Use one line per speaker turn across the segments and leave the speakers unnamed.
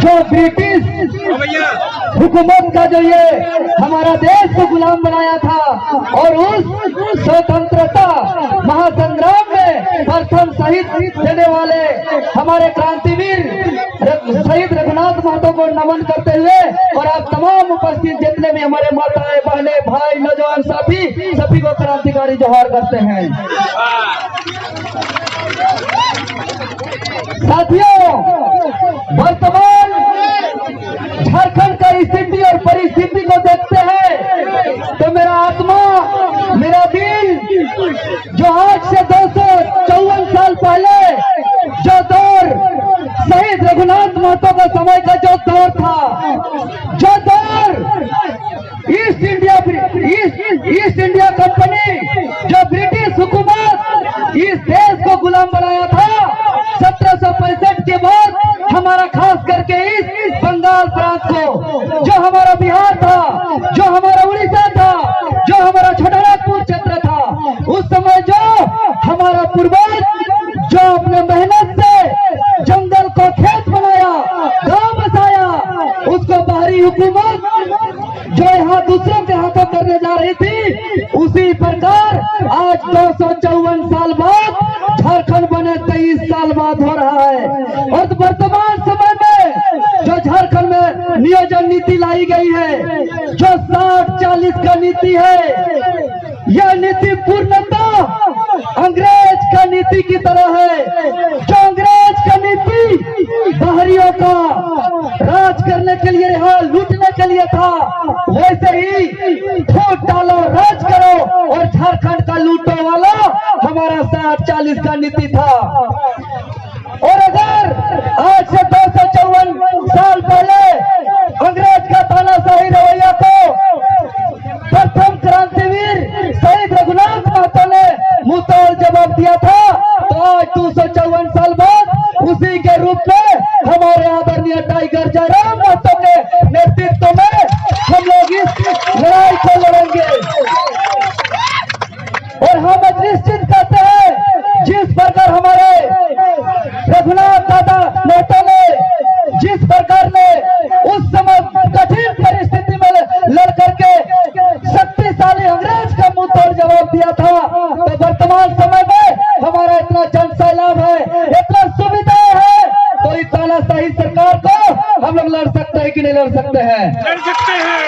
जो ब्रिटिश हुकूमत का जो ये हमारा देश को गुलाम बनाया था और उस स्वतंत्रता महासंग्राम में प्रथम शहीद देने वाले हमारे क्रांतिवीर शहीद रघुनाथ महतो को नमन करते हुए और आप तमाम उपस्थित जितने भी हमारे माताएं बहने भाई नौजवान साथी सभी को क्रांतिकारी जोहार करते हैं। साथियों, वर्तमान झारखंड का स्थिति और परिस्थिति को देखते हैं तो मेरा आत्मा मेरा दिल जो आज से 254 साल पहले जो दौर शहीद रघुनाथ महतो का समय का जो दौर था, जो दौर ईस्ट इंडिया कंपनी जो ब्रिटिश हुकूमत इस देश को गुलाम बनाया था 1765 के बाद हमारा खास करके इस बंगाल प्रांत को जो हमारा बिहार था, जो हमारा उड़ीसा था, जो हमारा छोटानागपुर क्षेत्र था, उस समय जो हमारा पूर्वज जो अपने मेहनत से जंगल को खेत बनाया, गांव बसाया, उसको बाहरी हुकूमत जो यहाँ दूसरों के हाथों करने जा रही थी, उसी प्रकार आज 254 साल बाद झारखंड बने 23 साल बाद हो रहा है। और वर्तमान समय में जो झारखंड में नियोजन नीति लाई गई है, जो 60-40 का नीति है, यह नीति पूर्णतः अंग्रेज का नीति की तरह है। जो अंग्रेज का नीति बाहरियों का राज करने के लिए, यहाँ लूटने के लिए था, वैसे ही फूट डालो राज करो और झारखंड का लूटो वाला हमारा 60-40 का नीति था। और अगर आज से 254 साल पहले अंग्रेज का तानाशाही रवैया को प्रथम क्रांतिवीर शहीद रघुनाथ महतो ने मुंहतोड़ जवाब दिया था, तो आज 254 साल बाद उसी के रूप में हमारे आदरणीय टाइगर जयराम महतो के नेतृत्व में हम लोग इस लड़ाई को लड़ेंगे। और हम निश्चित करते हैं जिस प्रकार हमारे रघुनाथ दादा महतो ने जिस प्रकार ने उस समय कठिन परिस्थिति में लड़ करके शक्तिशाली अंग्रेज का मुंह तोड़ जवाब दिया था, तो वर्तमान समय में हमारा इतना जन सैलाब है, इतना सुविधाएं है, तो इस तानाशाही सरकार को हम लोग लड़ सकते हैं कि नहीं लड़ सकते हैं?
लड़ सकते हैं।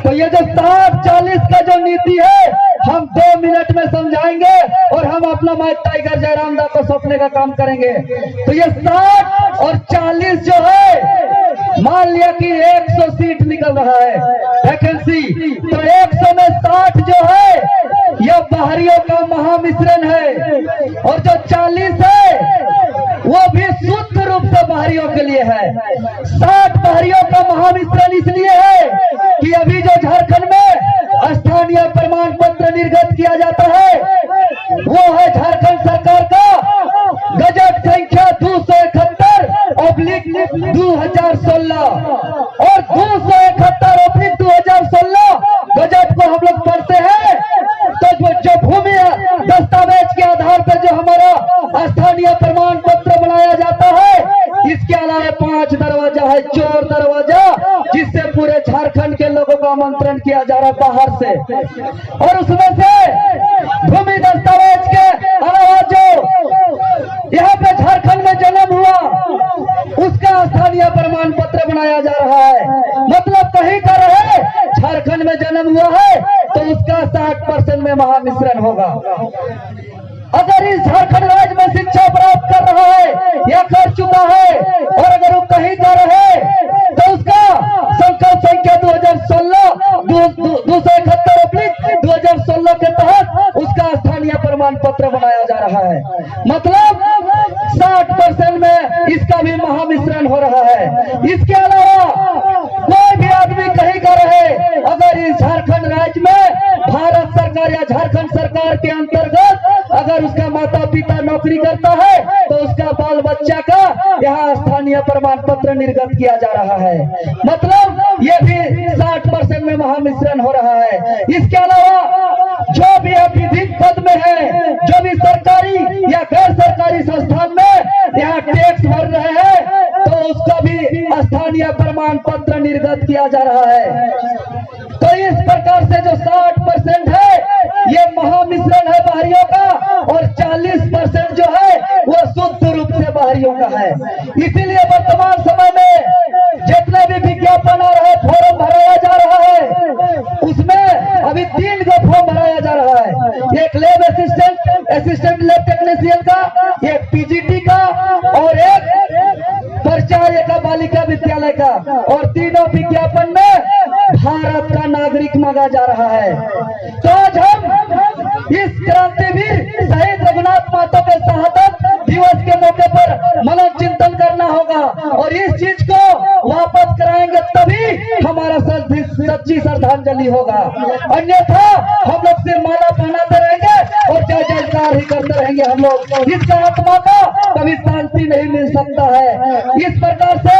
तो ये जो 60-40 का जो नीति है हम 2 मिनट में समझाएंगे और हम अपना माइक टाइगर जयराम दा को सौंपने का काम करेंगे। तो ये 60 और 40 जो है, मान लिया कि 100 सीट निकल रहा है वैकेंसी, तो 100 में 60 जो है यह बाहरियों का महामिश्रण है और जो 40 है वो भी शुद्ध रूप से बाहरियों के लिए है। 60 बाहरियों का महामिश्रण इसलिए है कि अभी जो झारखंड में स्थानीय प्रमाण पत्र निर्गत किया जाता है वो है झारखंड सरकार का गजट संख्या 271/2016 और 271/2016 गजट को हम लोग पढ़ते हैं तो जो भूमि दस्तावेज के आधार पर जो हमारा स्थानीय प्रमाण पत्र बनाया जाता है, इसके अलावा 5 दरवाजा है, चोर दरवाजा, जिससे पूरे झारखंड के लोगों का आमंत्रण किया जा रहा है बाहर से। और उसमें से भूमि दस्तावेज के अलावा जो यहाँ पे झारखंड में जन्म हुआ उसका स्थानीय प्रमाण पत्र बनाया जा रहा है। मतलब कहीं का रहे झारखंड में जन्म हुआ है तो उसका 60% में महामिश्रण होगा। अगर इस झारखंड राज्य में शिक्षा प्राप्त कर रहा है या कर चुका है और अगर वो कहीं का रहे तो उसका संकल्प संख्या 271/2016 के तहत उसका स्थानीय प्रमाण पत्र बनाया जा रहा है। मतलब 60% में इसका भी महामिश्रण हो रहा है। इसके अलावा कोई भी आदमी कहीं का रहे, अगर इस झारखंड राज्य में भारत सरकार या झारखंड सरकार के अंतर्गत अगर उसका माता पिता नौकरी करता है तो उसका बाल बच्चा का यहाँ स्थानीय प्रमाण पत्र निर्गत किया जा रहा है। मतलब ये भी 60% में महामिश्रण हो रहा है। इसके अलावा जो भी विधिक पद में है, जो भी सरकारी या गैर सरकारी संस्थान में यहाँ टैक्स भर रहे हैं उसका भी स्थानीय प्रमाण पत्र निर्गत किया जा रहा है। तो इस प्रकार से जो 60% है ये महामिश्रण है बाहरियों का, और 40% जो है वो शुद्ध रूप से बाहरियों का है। इसीलिए वर्तमान समय में जितने भी विज्ञापन आ रहा है, फॉर्म भराया जा रहा है, उसमें अभी 3 गो फॉर्म भराया जा रहा है। एक लैब असिस्टेंट लैब टेक्नीशियन का, एक पीजीटी का और एक प्राचार्य का बालिका विद्यालय का, और तीनों विज्ञापन में भारत का नागरिक मांगा जा रहा है। तो आज हम इस क्रांतिवीर शहीद रघुनाथ महतो के शहादत दिवस के मौके पर मनन चिंतन करना होगा, और इस चीज को वापस कराएंगे तभी हमारा सच्ची श्रद्धांजलि होगा। अन्यथा हम लोग सिर्फ माला पहनाते रहेंगे और जय जयकार ही करते रहेंगे। हम लोग इसका आत्मा का कभी शांति नहीं मिल सकता है। इस प्रकार से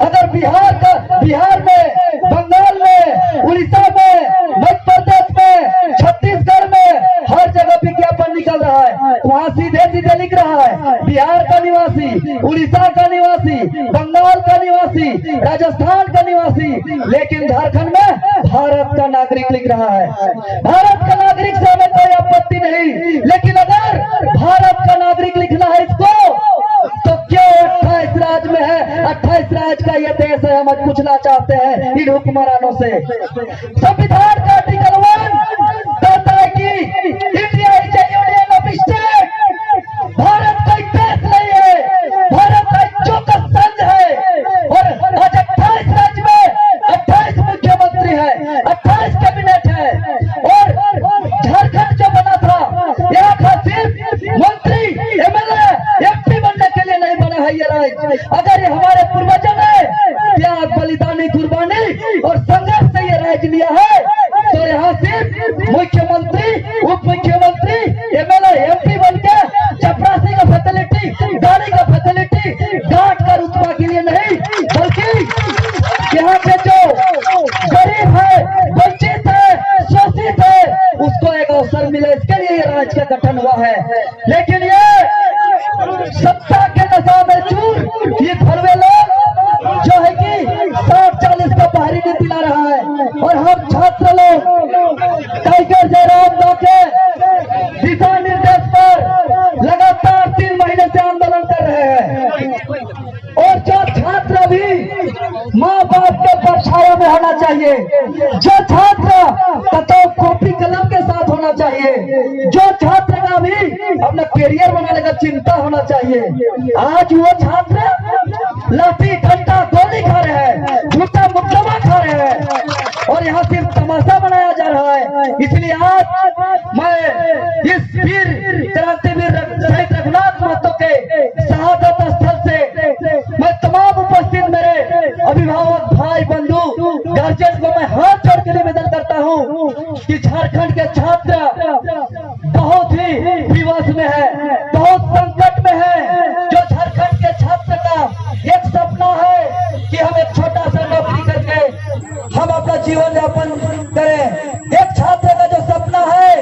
अगर बिहार में, बंगाल में, उड़ीसा में, मध्य प्रदेश में, छत्तीसगढ़ में हर जगह विज्ञापन निकल रहा है, वहाँ सीधे सीधे लिख रहा है बिहार का निवासी, उड़ीसा का निवासी, बंगाल का निवासी, राजस्थान का निवासी, लेकिन झारखंड में भारत का नागरिक लिख रहा है। भारत का नागरिक से हमें कोई आपत्ति नहीं, लेकिन अगर भारत का नागरिक लिखना है इसको, तो क्यों 28 राज्य में है? 28 राज्य का ये देश है, हम पूछना चाहते हैं इन हुक्मरानों से। संविधान का आर्टिकल 1 कहता है कि India is A union of state. Bharat कोई देश नहीं है, भारत का एक चौकस संघ है, और आज 28 राज्य में 28 मुख्यमंत्री है, 28 कैबिनेट है, और झारखंड जो बना था यहाँ का सिर्फ मंत्री, एमएलए, एमपी बनने के लिए नहीं बना है ये राज्य। अगर ये हमारे पूर्वजों ने त्याग, बलिदानी, कुर्बानी और संघर्ष से ये राज्य लिया है, तो यहाँ सिर्फ मुख्यमंत्री, उप मुख्यमंत्री, एमएलए, एमपी बन के चपरासी का फैसिलिटी, गाड़ी का फैसिलिटी, गार्ड का रुतबा के लिए नहीं, बल्कि यहाँ पे जो गरीब है, वंचित है, शोषित है, उसको एक अवसर मिले, इसके लिए ये राज्य का गठन हुआ है। लेकिन ये सत्ता के नशा में चूर ये भरवे लोग जो है कि 60-40 का बाहरी नीति ला रहा है, और हम छात्र लोग टाइगर जयराम के दिशा निर्देश पर लगातार 3 महीने से आंदोलन कर रहे हैं। और जो छात्र भी माँ बाप के परछाया में होना चाहिए, जो छात्र कतौ कॉपी कलम के साथ होना चाहिए, जो छात्र का भी अपना करियर बनाने का चिंता होना चाहिए, आज वो छात्र लाठी, डंडा, गोली खा रहे हैं, झूठा मुकदमा खा रहे हैं, और यहाँ सिर्फ तमाशा बनाया जा रहा है। इसलिए आज मैं इस वीर क्रांतिवीर शहीद रघुनाथ महतो के शहादत स्थल से मैं तमाम उपस्थित मेरे अभिभावक, भाई, बंधु, गार्जियन को मैं हाथ जोड़ के निवेदन करता हूँ कि झारखंड के छात्र बहुत ही विवश में है, बहुत संकट में है। जो झारखंड के छात्र का एक सपना है कि हम एक छोटा सा नौकरी करके हम अपना जीवन यापन करें, एक छात्र का जो सपना है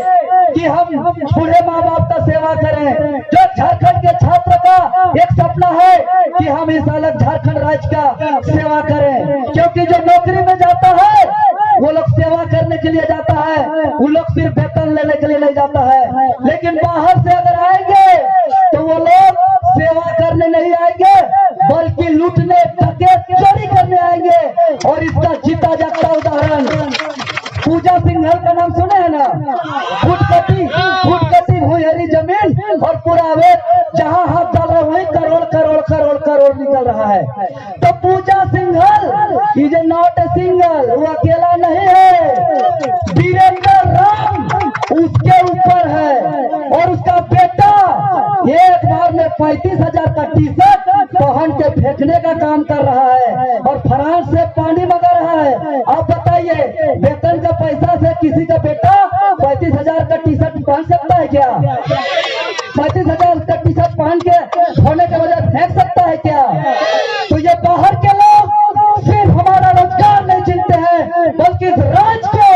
कि हम बूढ़े माँ बाप का सेवा करें, जो झारखंड के छात्र का एक सपना है कि हम इस अलग झारखंड राज्य का सेवा करें, क्योंकि जो नौकरी में जाता है वो लोग सेवा करने के लिए जाता है, वो लोग सिर्फ वेतन लेने के लिए नहीं जाता है। लेकिन बाहर से अगर आएंगे तो वो लोग सेवा करने नहीं आएंगे, बल्कि लूटने, डकैत, चोरी करने आएंगे। और इसका जीता जागता उदाहरण पूजा सिंघल का नाम सुने हैं ना? फुटकटी भूहरी जमीन और पूरा अवैध, जहां हाथ डाल रहे वहीं करोड़ करोड़ करोड़ करोड़ निकल रहा है। तो Pooja Singhal is not a single, वो अकेला नहीं है, वीरेंद्र राम उसके ऊपर है, और उसका बेटा एक बार में 35,000 का टी शर्ट पहन के फेंकने का काम कर रहा है, और फ्रांस से पानी मंगा रहा है। आप बताइए, वेतन का पैसा से किसी का बेटा 35,000 का टी शर्ट पहन सकता है क्या? 35,000 का टी शर्ट पहन के धोने के बजाय फेंक सकता है क्या? तो ये बाहर के लोग सिर्फ हमारा रोजगार नहीं छीनते हैं, बल्कि इस राज्य को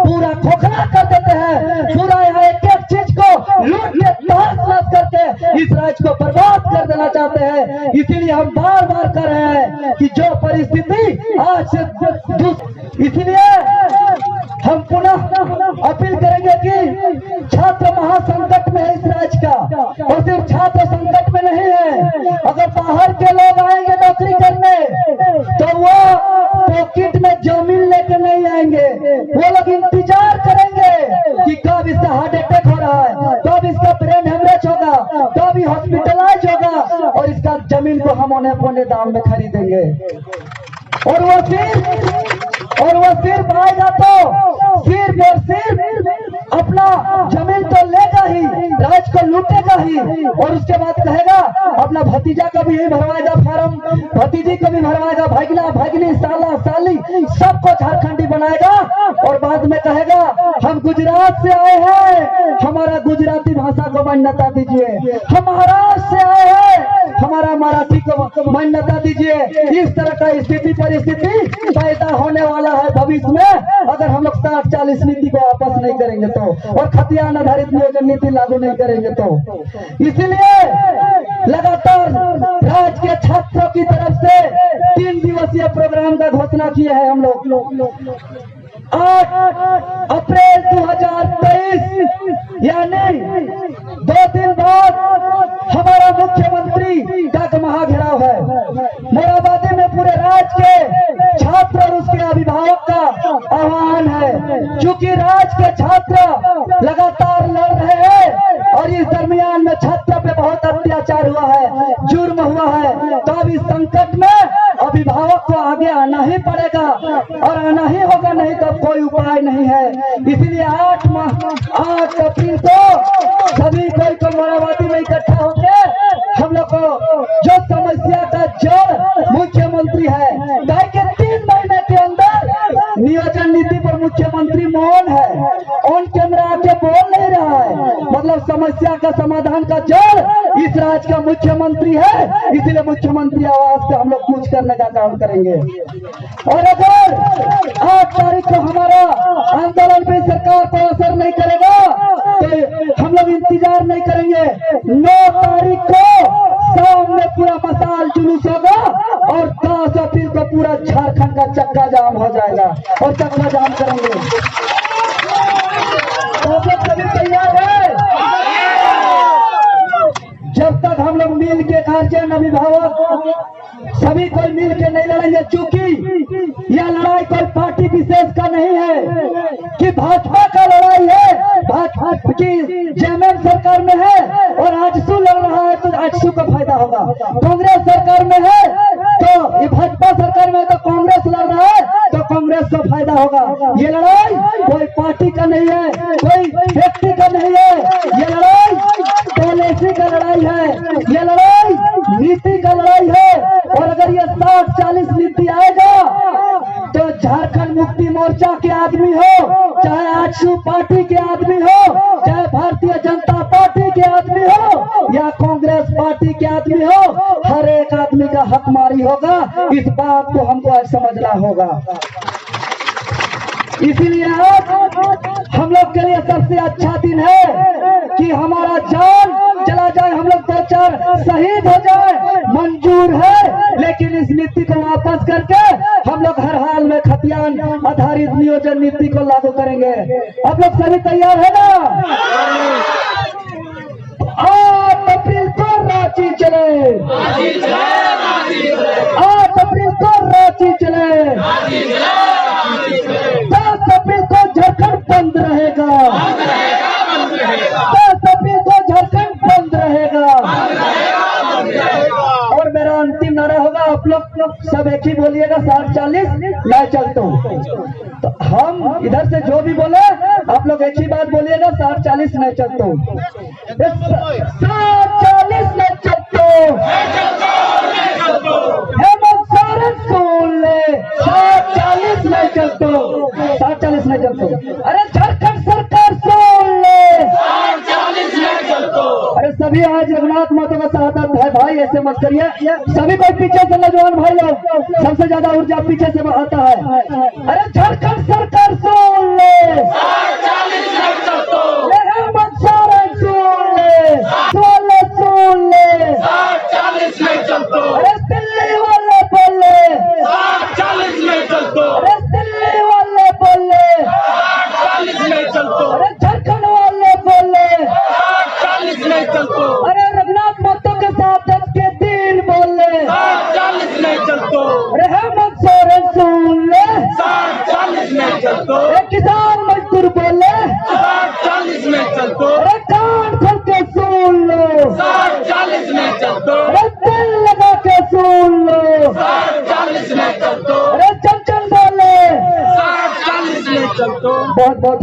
पूरा खोखला कर देते हैं, पूरा यहाँ एक एक चीज को लूट के तहस नहस करके इस राज्य को बर्बाद कर देना चाहते हैं। इसीलिए हम बार बार कह रहे हैं कि जो परिस्थिति आज से, इसलिए हम पुनः अपील करेंगे कि छात्र महासंकट में है इस राज्य का, और सिर्फ छात्र संकट में नहीं है। अगर बाहर के लोग आएंगे नौकरी करने तो वो पॉकेट में जमीन लेकर नहीं आएंगे, वो लोग इंतजार करेंगे कि कब इसका हार्ट अटैक हो रहा है, कब इसका ब्रेन हेमरेज होगा, कब ये हॉस्पिटलाइज होगा, और इसका जमीन को हम उन्हें पौने दाम में खरीदेंगे। और वो सिर्फ आएगा तो सिर्फ और सिर्फ अपना जमीन तो लेगा ही, राज को लूटेगा ही, और उसके बाद कहेगा अपना भतीजा को भी भरवाएगा फार्म, भतीजी को भी भरवाएगा, भागना भागनी साला साली सबको झारखंडी बनाएगा, और बाद में कहेगा हम गुजरात से आए हैं, हमारा गुजराती भाषा को मान्यता दीजिए, हम महाराष्ट्र से आए हैं, हमारा मराठी को मान्यता दीजिए। इस तरह का स्थिति परिस्थिति पैदा होने वाला है भविष्य में, अगर हम लोग 60-40 नीति को वापस नहीं करेंगे तो, और खतियान आधारित नियोजन नीति लागू नहीं करेंगे तो। इसीलिए लगातार राज्य के छात्रों की तरफ से 3 दिवसीय प्रोग्राम का घोषणा किया है हम लोग। 8 अप्रैल 2023 यानी 2 दिन बाद हमारा मुख्यमंत्री का महाघेराव है। मोराबादी में पूरे राज्य के छात्र और उसके अभिभावक का आह्वान है, क्योंकि राज्य के छात्र लगातार लड़ रहे हैं और इस दरमियान में छात्रों पे बहुत अत्याचार हुआ है, जुर्म हुआ है। तो अब इस संकट में अभिभावक को आगे आना ही पड़ेगा और आना ही होगा, नहीं तो कोई उपाय नहीं है। इसलिए 8 अप्रैल को सभी कोई मोराबादी में इकट्ठा होकर हम लोग को जो समस्या का जड़ मुख्यमंत्री है, कि 3 महीने के अंदर नियोजन नीति पर मुख्यमंत्री मौन है, ऑन कैमरा आके बोल नहीं रहा है, मतलब समस्या का समाधान का जड़ इस राज्य का मुख्यमंत्री है। इसलिए मुख्यमंत्री आवास पे हम लोग कुछ करने का काम करेंगे। और अगर 8 तारीख को हमारा आंदोलन भी सरकार को असर नहीं करेगा तो हम लोग इंतजार नहीं करेंगे। 9 तारीख को शाम में पूरा मसाल जुलूस होगा और 10 अप्रैल को पूरा झारखंड का चक्का जाम हो जाएगा और चक्का जाम करेंगे। तो आप लोग सभी तैयार है? जब तक हम लोग मिल के गार्जियन अभिभावक सभी कोई मिल के नहीं लड़ेंगे, क्योंकि यह लड़ाई कोई पार्टी विशेष का नहीं है कि भाजपा का लड़ाई है। भाजपा की जेएमएम सरकार में है और आजसू लड़ रहा है तो आजसू का फायदा होगा, कांग्रेस सरकार में है तो ये भाजपा सरकार में तो कांग्रेस लड़ रहा है तो कांग्रेस को फायदा होगा। ये लड़ाई कोई पार्टी का नहीं है, कोई व्यक्ति का नहीं है, ये लड़ाई पॉलिसी का लड़ाई है, ये लड़ाई नीति का लड़ाई है। और अगर ये 60-40 नीति आएगा तो झारखंड मुक्ति मोर्चा के आदमी हो, चाहे आजसू पार्टी के आदमी हो, चाहे भारतीय जनता पार्टी के आदमी हो या कांग्रेस पार्टी के आदमी हो, हर एक आदमी का हकमारी होगा। इस बात को हमको आज समझना होगा। इसीलिए आज हम लोग के लिए सबसे अच्छा दिन है कि हमारा जान चला जाए, हम लोग 2-4 शहीद हो जाए, मंजूर है, लेकिन इस नीति को वापस करके हम लोग हर हाल में खतियान आधारित नियोजन नीति को लागू करेंगे। आप लोग सभी तैयार है ना? 8 अप्रैल को रांची चले, 8 अप्रैल को रांची चले, 10 अप्रैल को झारखंड बंद रहेगा, 10 अप्रैल को झारखंड बंद रहेगा। और मेरा अंतिम नारा होगा, आप लोग सब एक ही बोलिएगा, 60-40 मैं चलता हूँ। तो हम इधर से जो भी बोले आप लोग एक ही बात बोलिएगा, 60-40 मैं चलता हूँ, 60-40 मैं चलता हूँ। हेमंत सोरेन सुन ले, 60-40 मैं चलता हूँ, 60-40 मैं चलता हूँ। अरे झारखंड सरकार सुन ले, 60-40 मैं चलता हूँ। अरे सभी आज रघुनाथ महतो का शहादत है भाई, ऐसे मत करिए। सभी कोई पीछे से नौजवान भाई लोग, सबसे ज्यादा ऊर्जा पीछे से आता है। अरे झारखंड सरकार सुन ले, 60-40 मैं चलता हूँ। हेमंत सोरेन सुन ले, सुन ले, सुन ले।
चलतो,
अरे झारखंड वाले बोले
40 नहीं चलतो,
अरे रघुनाथ महतो के साथ आज के दिन बोले
40 नहीं चलतो,
अरे हेमंत सोरेन सुन ले
40 नहीं चलतो,
अरे किसान मजदूर बोले
40 नहीं चलतो,
अरे कान खोल के सुन लो
40 नहीं चलतो,
अरे दिल लगा के सुन लो
40 नहीं चलतो,
अरे चमचम बोले
40 नहीं चलतो।
बहुत बहुत